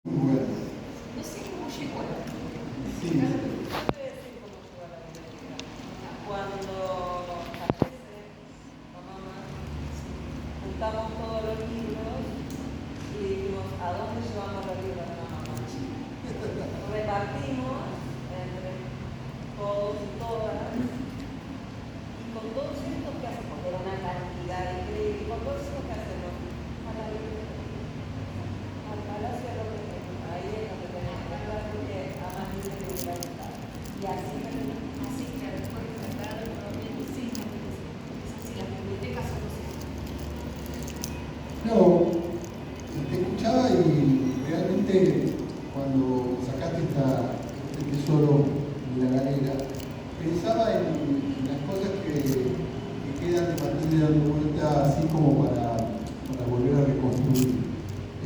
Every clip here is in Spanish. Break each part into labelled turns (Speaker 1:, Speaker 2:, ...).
Speaker 1: Bueno,
Speaker 2: No sé cómo llegó a la
Speaker 1: sí,
Speaker 2: biblioteca. No te voy a decir cómo llegó a la biblioteca. Cuando fallece mamá, juntamos todos los libros y dijimos, ¿a dónde llevamos los libros de mamá? Repartimos entre todos y todas. Y con todos estos que hacemos, era una cantidad increíble, y con todos estos que hacemos, a la biblioteca, al Palacio de los Pequeños, ahí es donde tenemos que estar, porque a más de se le va. Y así que después de tratar de nuevamente, sí, es así, las bibliotecas son así.
Speaker 1: no, te escuchaba y realmente cuando sacaste este tesoro de la galera, pensaba en las cosas que quedan de Matilde dando vuelta así como para volver a reconstruir.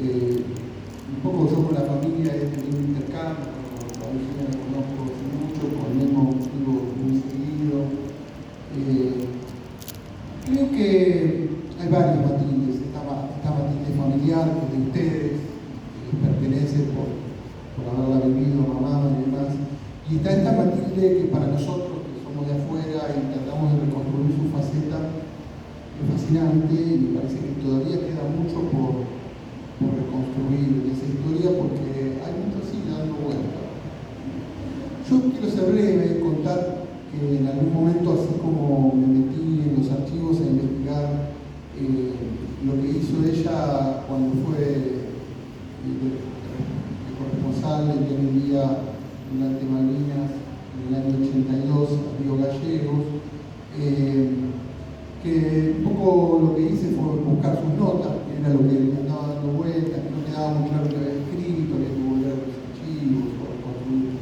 Speaker 1: Un poco yo con la familia he tenido un intercambio, con Eugenia la conozco hace mucho, con Memo digo muy seguido. Creo que hay varias Matildes, esta Matilde familiar que es de ustedes, que les pertenece por haberla vivido, mamá y demás. Y está esta Matilde que para nosotros, que somos de afuera y tratamos de reconstruir su faceta, es fascinante y me parece que todavía queda mucho por reconstruir esa historia porque hay mucho así dando vuelta. Yo quiero ser breve, contar que en algún momento, así como me metí en los archivos a investigar lo que hizo ella cuando fue corresponsal del Diario El Día durante Malvinas en el año 82 a Río Gallegos, que un poco lo que hice fue buscar sus notas, que era lo que me andaba dando vueltas, que no quedaba muy claro lo que había escrito, había que volver a los archivos o reconstruir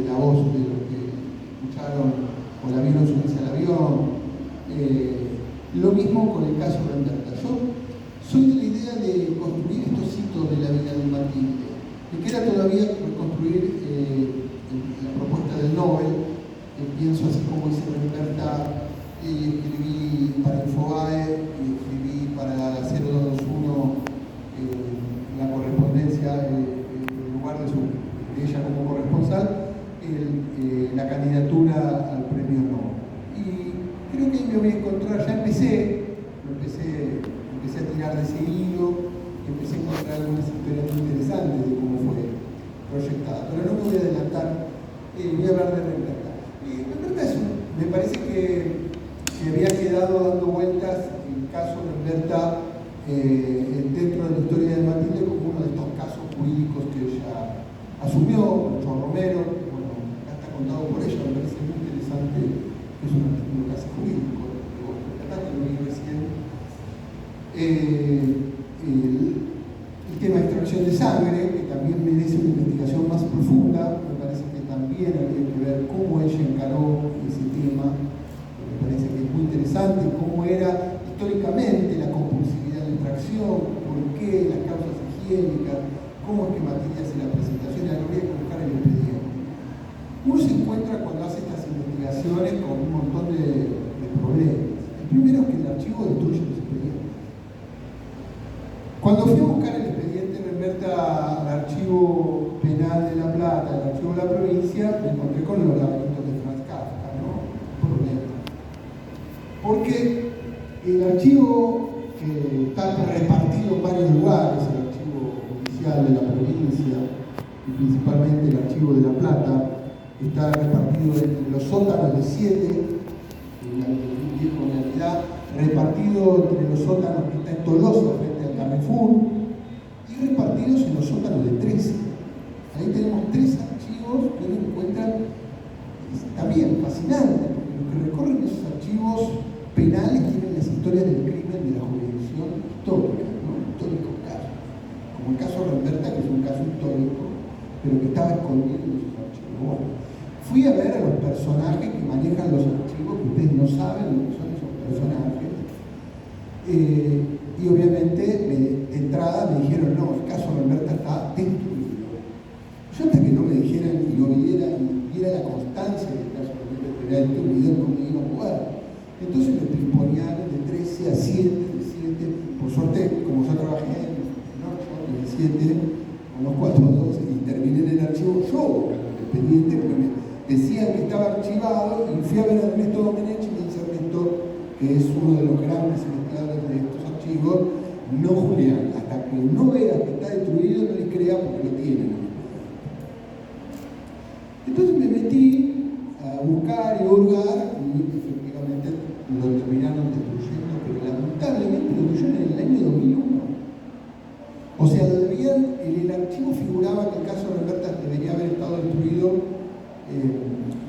Speaker 1: la voz de los que escucharon o la vieron subirse al avión. Lo mismo con el caso de Renberta. Yo soy de la idea de construir estos hitos de la vida de Matilde. Me queda todavía reconstruir la propuesta del Nobel. Pienso así como dice Renberta, escribí para Infobae, escribí para 021 la correspondencia en lugar de ella como corresponsal, la candidatura al premio Nobel. Y creo que ahí me voy a encontrar, ya empecé a tirar de ese hilo, empecé a encontrar algunas historias muy interesantes de cómo fue proyectada. Pero no me voy a adelantar, voy a hablar de Renberta. Renberta me parece que había quedado dando vueltas el caso Renberta dentro de la historia de Matilde como uno de estos casos jurídicos que ella asumió, Lucho Romero, bueno, acá está contado por ella, me parece muy interesante, es un artículo casi jurídico, que vos trataste, lo vi recién. El tema de extracción de sangre, que también merece una investigación más profunda, me parece que también habría que ver cómo ella encaró ese tema, me parece que es muy interesante, cómo era históricamente la compulsividad de la extracción, por qué las causas higiénicas, cómo es que Matilde hace la presentación, y habría que buscar el expediente. Uno se encuentra cuando hace estas investigaciones con un montón de problemas. El primero es que el archivo destruye los expedientes. Cuando fui a buscar el expediente Renberta al archivo penal de La Plata, al archivo de la provincia, me encontré con los laberintos de Franz Kafka, ¿no? Problema. Porque el archivo que está repartido en varios lugares, el archivo judicial de la provincia y principalmente el archivo de La Plata, está repartido en los sótanos de 7, en la vieja realidad, repartido entre los sótanos que está en Tolosa frente al Carrefour y repartidos en los sótanos de 13. Ahí tenemos 3 archivos que uno encuentra también fascinantes, porque los que recorren esos archivos penales tienen las historias del crimen de la jurisdicción histórica, ¿no? Históricos casos, como el caso Renberta, que es un caso histórico, pero que estaba escondido en esos archivos. Bueno, fui a ver a los personajes que manejan los archivos, que ustedes no saben lo que son esos personajes, y obviamente de entrada me dijeron, no, el caso Renberta está destruido. Yo hasta que no me dijeran y lo viera y viera la constancia del caso Renberta, era destruido, no me iba a jugar. Entonces me pimponearon de 13 a 7, de 7, por suerte, como yo trabajé en 8, de 7, conozco a todos y terminé en el archivo yo buscando el expediente porque me decían que estaba archivado y fui a ver a Ernesto Domenech y me dice Ernesto, que es uno de los grandes investigadores de estos archivos, no Julián, hasta que no vea que está destruido no le crea porque lo tienen. Entonces me metí a buscar y hurgar y efectivamente lo terminaron destruyendo, pero lamentablemente lo destruyeron en el año 2001. O sea, el archivo figuraba que el caso de Rembertas debería haber estado destruido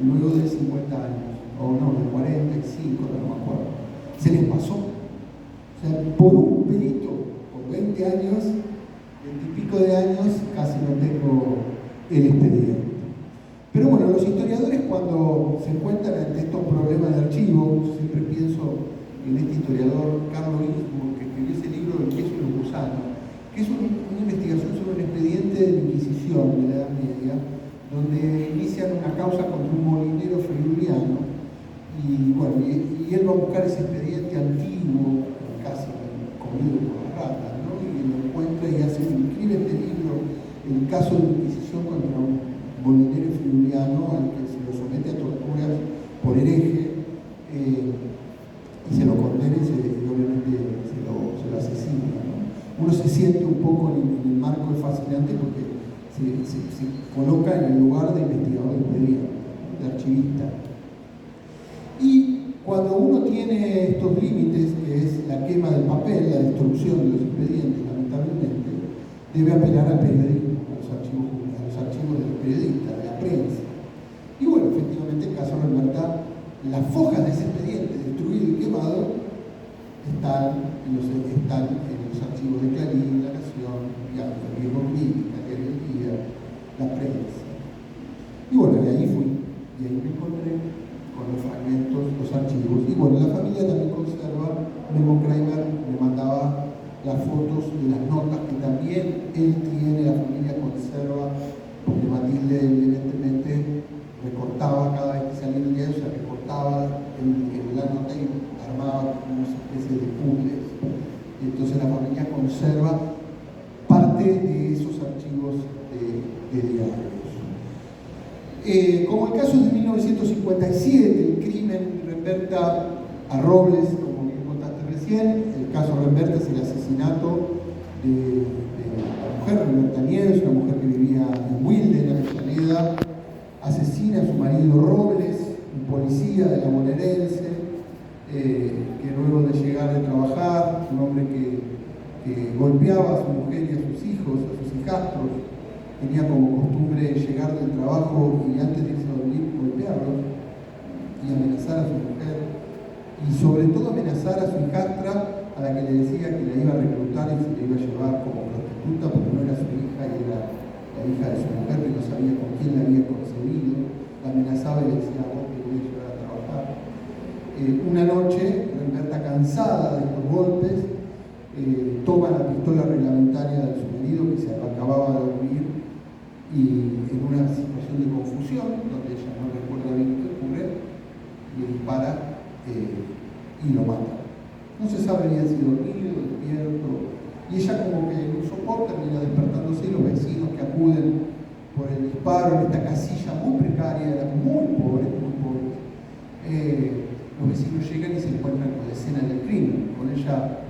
Speaker 1: luego de 50 años, o no, de 45, no me acuerdo. Se les pasó. O sea, por un pelito, por 20 años, 20 y pico de años, casi no tengo el expediente. Pero bueno, los historiadores cuando se encuentran ante estos problemas de archivo, siempre pienso en este historiador Carlo Ginzburg, que escribió ese libro El queso y los gusanos, que es una investigación sobre un expediente de la Inquisición de la Edad Media, donde inician una causa contra un molinero friuliano, y bueno, y él va a buscar ese expediente antiguo, casi comido por las ratas, ¿no? Y lo encuentra y escribe este libro, el caso de la Inquisición contra un molinero friuliano al que se lo somete a torturas por hereje, y se lo condena y obviamente se lo asesina, ¿no? Uno se siente un poco en el marco, es fascinante porque se coloca en el lugar de investigador de expediente, de archivista. Y cuando uno tiene estos límites, que es la quema del papel, la destrucción de los expedientes, lamentablemente, debe apelar al periodismo, a los archivos de los periodistas, de la prensa. Y bueno, efectivamente, en el caso de Remberta, las fojas de ese expediente destruido y quemado están en los archivos de Clarín, La Nación, digamos, el Riesgo Clínica, el Día, la prensa. Y bueno, de ahí fui, y ahí me encontré con los fragmentos, los archivos. Y bueno, la familia también conserva, Memo Kramer me mandaba las fotos de las notas que también él tiene, la familia conserva, porque Matilde evidentemente recortaba cada vez que salía el diario, se recortaba la nota y armaba una especie de puzzles. Entonces la familia conserva parte de esos archivos de diarios. Como el caso de 1957, el crimen Remberta a Robles, como bien contaste recién, el caso Remberta es el asesinato de la mujer, Remberta Nieves, una mujer que vivía en Wilde, en Avellaneda, asesina a su marido Robles, un policía de la bonaerense, que luego de llegar de trabajar, un hombre que golpeaba a su mujer y a sus hijos, a sus hijastros, tenía como costumbre llegar del trabajo y antes de irse a dormir golpearlos y amenazar a su mujer, y sobre todo amenazar a su hijastra, a la que le decía que la iba a reclutar y se la iba a llevar como prostituta porque no era su hija y era la hija de su mujer, que no sabía con quién la había concebido. La amenazaba y le decía: vos te voy a llevar a trabajar. Una noche, Remberta, cansada de estos golpes, toma la pistola reglamentaria de su marido, que se acababa de dormir, y en una situación de confusión, donde ella no recuerda bien qué ocurre, le dispara y lo mata. No se sabe ni si dormido, despierto, y ella como que en un sopor termina despertándose, y los vecinos que acuden por el disparo en esta casilla muy precaria, era muy pobre, los vecinos llegan y se encuentran con la escena del crimen, con ella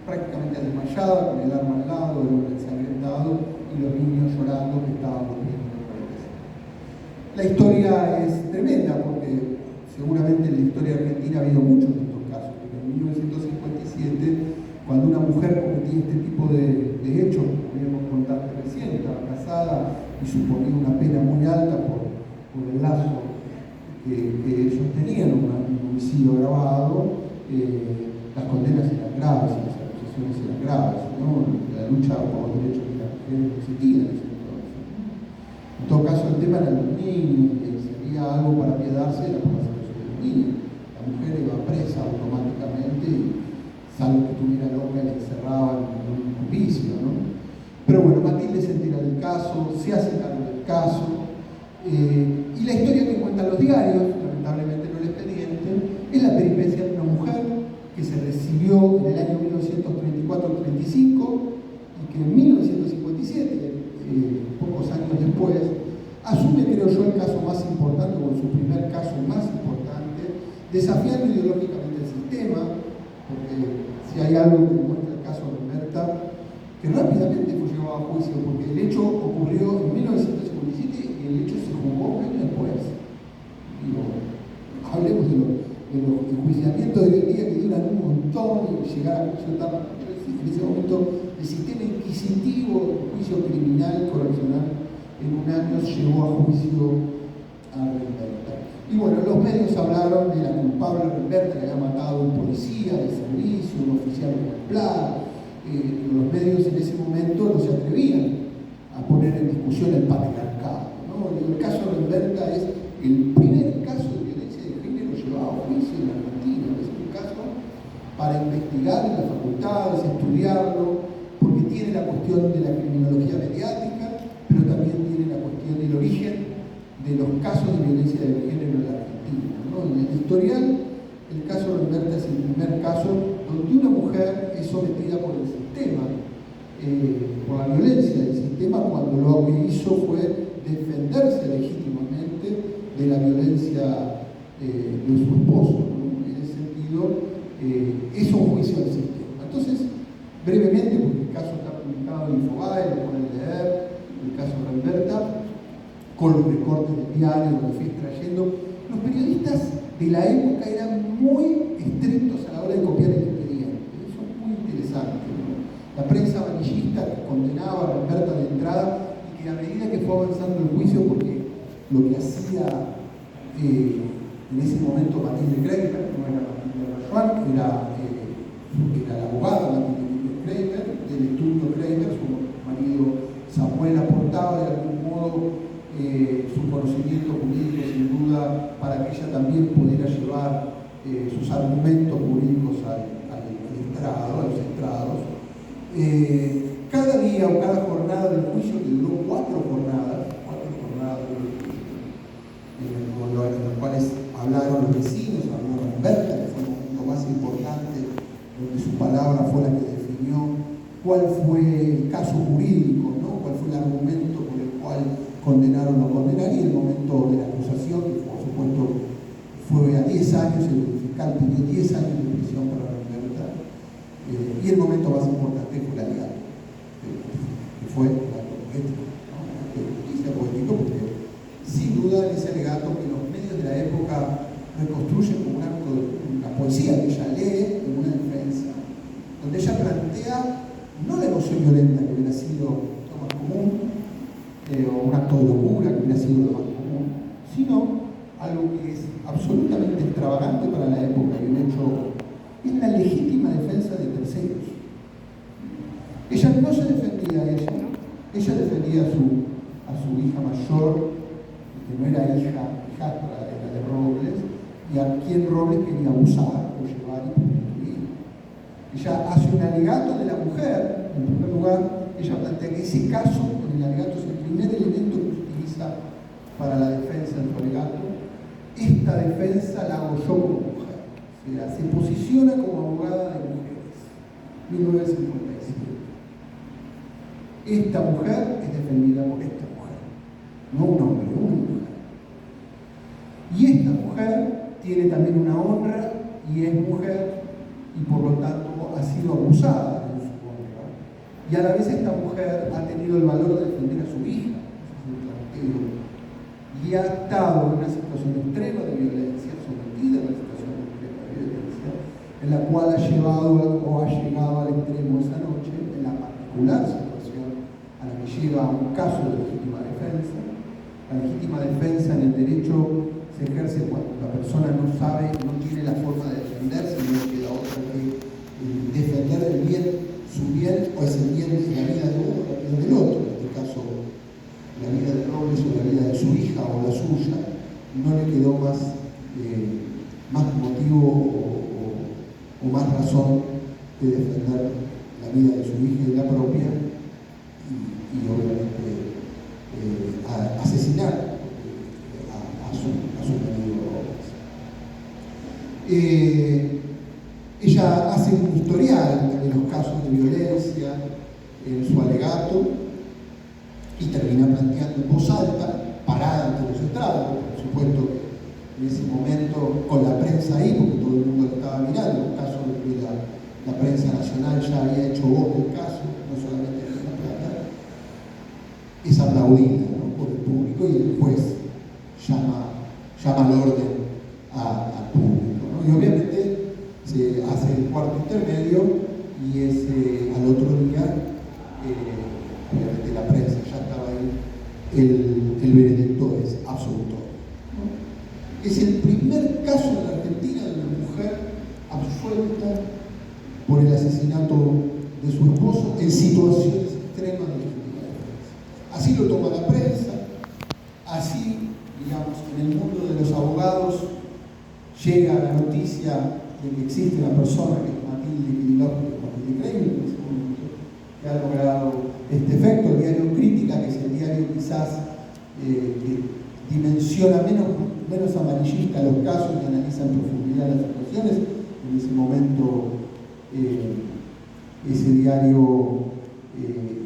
Speaker 1: prácticamente desmayada, con el arma al lado, el hombre ensangrentado y los niños llorando que estaban durmiendo en la escena. La historia es tremenda porque seguramente en la historia argentina ha habido muchos de estos casos, porque en 1957, cuando una mujer cometía este tipo de hechos, como podíamos contar recién, estaba casada y suponía una pena muy alta por el lazo que ellos tenían, un homicidio agravado, las condenas eran graves, las acusaciones eran graves, ¿no? La lucha por los derechos de las mujeres no existía en ese entonces. En todo caso, el tema eran los niños, y si había algo para quedarse era por la situación de los niños. La mujer iba presa automáticamente y salvo que tuviera loca y la encerraban en un juicio, ¿no? Pero bueno, Matilde se entera del caso, se hace cargo del caso, y la historia que cuentan los diarios, lamentablemente no el expediente, es la peripecia de una mujer que se recibió en el año 1934-35 y que en 1957 pocos años después, asume, creo yo, el caso más importante, o su primer caso más importante, desafiando ideológicamente el sistema, porque si hay algo que demuestra el caso de Lamberta, que rápidamente fue llevado a juicio, porque el hecho ocurrió en 1957 y el hecho se juzgó un año después. Digo, hablemos de los enjuiciamientos de hoy en día que duran un montón y llegar a juicio tan rápido. En ese momento, el sistema inquisitivo, el juicio criminal, correccional, en un año llevó a juicio a Lamberta. Y bueno, los medios hablaron de la culpable Lamberta, que había matado a un policía de servicio, un oficial ejemplar. Los medios en ese momento no se atrevían a poner en discusión el patriarcado, ¿no? El caso de Lamberta es el primer caso de violencia de género llevado a juicio en Argentina. Es un caso para investigar en las facultades, estudiarlo, porque tiene la cuestión de la criminología mediática, pero también tiene la cuestión del origen de los casos de violencia de género en la Argentina, ¿no? En el historial, el caso de Lamberta es el primer caso donde una mujer es sometida por el sistema, por la violencia del sistema, cuando lo que hizo fue defenderse legítimamente de la violencia de su esposo, ¿no? En ese sentido, es un juicio del sistema. Entonces, brevemente, porque el caso está publicado en Infobae, lo pueden leer, el caso de Lamberta, con los recortes del diario, lo fui extrayendo. Los periodistas de la época eran muy estrictos a la hora de copiar el expediente. Eso es muy interesante, ¿no? La prensa amarillista que condenaba a Lamberta de entrada y que a medida que fue avanzando el juicio, porque lo que hacía en ese momento Matilde Kreitberg, no era Matilde Rajuan, era la abogada Matilde Kreitberg, del estudio Kreitberg, su marido Samuel aportaba de algún modo su conocimiento jurídico, sin duda, para que ella también pudiera llevar sus argumentos jurídicos al estrado, a los estrados. Cada día o cada jornada del juicio, que duró 4 jornadas en las cuales hablaron los vecinos, habló Lamberta, que fue lo más importante, donde su palabra fue la que definió cuál fue el caso jurídico, ¿no? Cuál fue el argumento por el cual condenaron o no condenar, y el momento de la acusación, que por supuesto fue a 10 años, el fiscal pidió 10 años de prisión para Lamberta, y el momento más importante fue el alegato, que fue el acto poético, ¿no? El acto de justicia poético, porque sin duda en ese alegato que los medios de la época reconstruyen como un acto de una poesía que ella lee en una defensa, donde ella plantea no la emoción violenta que hubiera sido lo más común, o un acto de locura que hubiera sido lo más común, sino algo que es absolutamente extravagante para la época y un hecho, es la legítima defensa de terceros. Ella no se defendía a ella defendía a su hija mayor, que no era hijastra, era de Robles, y a quien Robles quería abusar o llevar y prostituir. Ella hace un alegato de la mujer, en primer lugar, ella plantea que ese caso, en el alegato, es el primer elemento que utiliza para la defensa de su alegato. Esta defensa la hago yo como mujer. O sea, se posiciona como abogada de mujeres. 1957. Esta mujer es defendida por esta mujer, no un hombre, una mujer. Y esta mujer tiene también una honra y es mujer y por lo tanto ha sido abusada en su honra. Y a la vez esta mujer ha tenido el valor de defender a su hija, y ha estado en una situación extrema de violencia, sometida a una situación extrema de violencia, en la cual ha llevado o ha llegado al extremo esa noche, en la particular situación a la que lleva un caso de legítima defensa. La legítima defensa en el derecho se ejerce cuando la persona no sabe, no tiene la forma de defenderse, no le queda otra que defender el bien, su bien, o es el bien de la vida de uno, la vida del otro, en este caso la vida de Robles o la vida de su hija o la suya, no le quedó más motivo o más razón de defender la vida de su hija y la propia, y obviamente asesinar a su marido Robles. Ella hace un historial de los casos de violencia en su alegato, y y termina planteando en voz alta, parada ante los estrados, por supuesto que en ese momento con la prensa ahí, porque todo el mundo lo estaba mirando, en el caso de que la prensa nacional ya había hecho voz del caso, no solamente en La Plata, es aplaudida, ¿no?, por el público, y el juez llama al orden al público, ¿no? Y obviamente se hace el cuarto intermedio y al otro día, obviamente la prensa ya estaba ahí, el veredicto es absolutorio, ¿no? Es el primer caso en la Argentina de una mujer absuelta por el asesinato de su esposo en situaciones extremas de legítima defensa. Así lo toma la prensa, así, digamos, en el mundo de los abogados llega la noticia de que existe una persona que es Matilde Kremer, que ha logrado este efecto. El diario Crítica, que es el diario quizás que dimensiona menos amarillista los casos y analiza en profundidad las situaciones, en ese momento ese diario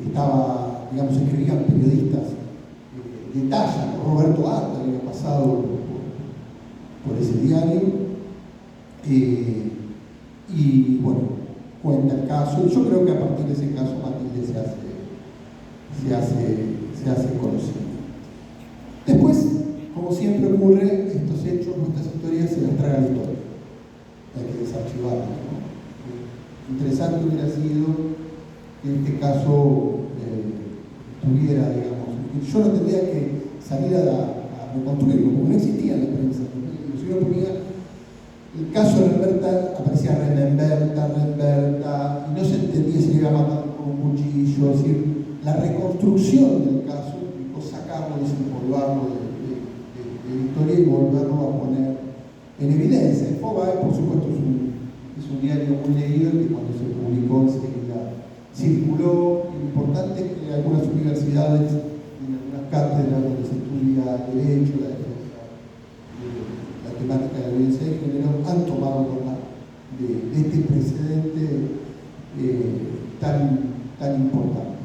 Speaker 1: estaba, digamos, escribían periodistas de talla, ¿no? Roberto Arta había pasado por ese diario, y bueno, cuenta el caso. Yo creo que a partir de ese caso Matilde se hace conocida. Después, como siempre ocurre, estos hechos, estas historias se las traga la historia. Hay que desarchivarlas, ¿no? Interesante hubiera sido que en este caso tuviera, digamos, yo no tendría que salir a reconstruirlo, porque no existía en la prensa. Si uno ponía el caso de Remberta, aparecía Remberta, y no se entendía si le iba a matar con un cuchillo. Es decir, la reconstrucción del caso implicó sacarlo, desempolvarlo de la historia y volverlo a poner en evidencia. El Infobae, por supuesto, es un diario muy leído y que cuando se publicó enseguida circuló. Lo importante es que algunas universidades, en algunas cátedras donde se estudia derecho, la defensa, la temática de la violencia de género, han tomado nota de este precedente tan importante.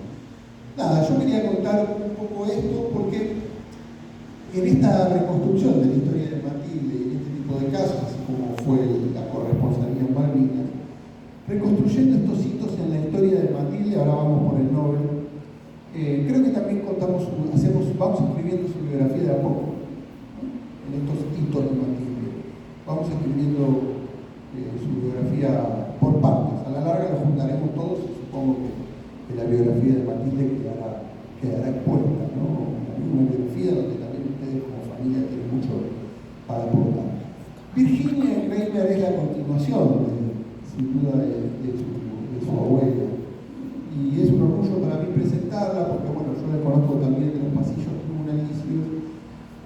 Speaker 1: Nada, yo quería contar un poco esto porque en esta reconstrucción de la historia de Matilde y en este tipo de casos, así como fue la corresponsalía en Malvinas, reconstruyendo estos hitos en la historia de Matilde, ahora vamos por el Nobel, creo que también vamos escribiendo su biografía de a poco, ¿no?, en estos hitos de Matilde. Vamos escribiendo su biografía por partes. A la larga lo juntaremos todos y supongo que la biografía de Matilde quedará expuesta, ¿no? Una biografía donde también ustedes como familia tienen mucho para aportar. Virginia Kremer es la continuación, sin duda, de su abuela. Y es un orgullo para mí presentarla, porque bueno, yo la conozco también de los pasillos tribunalicios.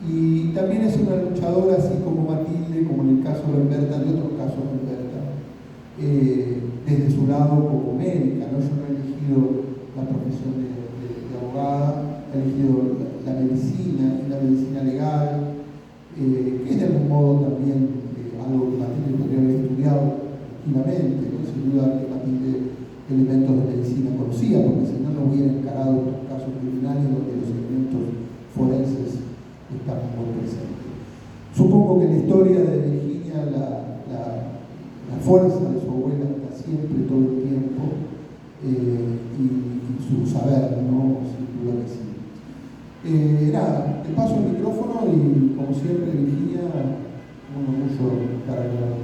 Speaker 1: Y también es una luchadora, así como Matilde, como en el caso de Remberta, de otros casos de Remberta, desde su lado como médica, ¿no? Yo no he elegido la profesión de abogada, he elegido la medicina legal, que es de algún modo también algo que Matilde podría haber estudiado tranquilamente, ¿no? Sin duda que Matilde elementos de medicina conocía, porque si no, no hubiera encarado estos casos criminales donde los elementos forenses están muy presentes. Supongo que en la historia de Virginia la fuerza de su abuela está siempre, todo el tiempo, y su saber, ¿no? Sin duda que sí. Nada, te paso el micrófono y como siempre, Virginia, un orgullo estar aquí.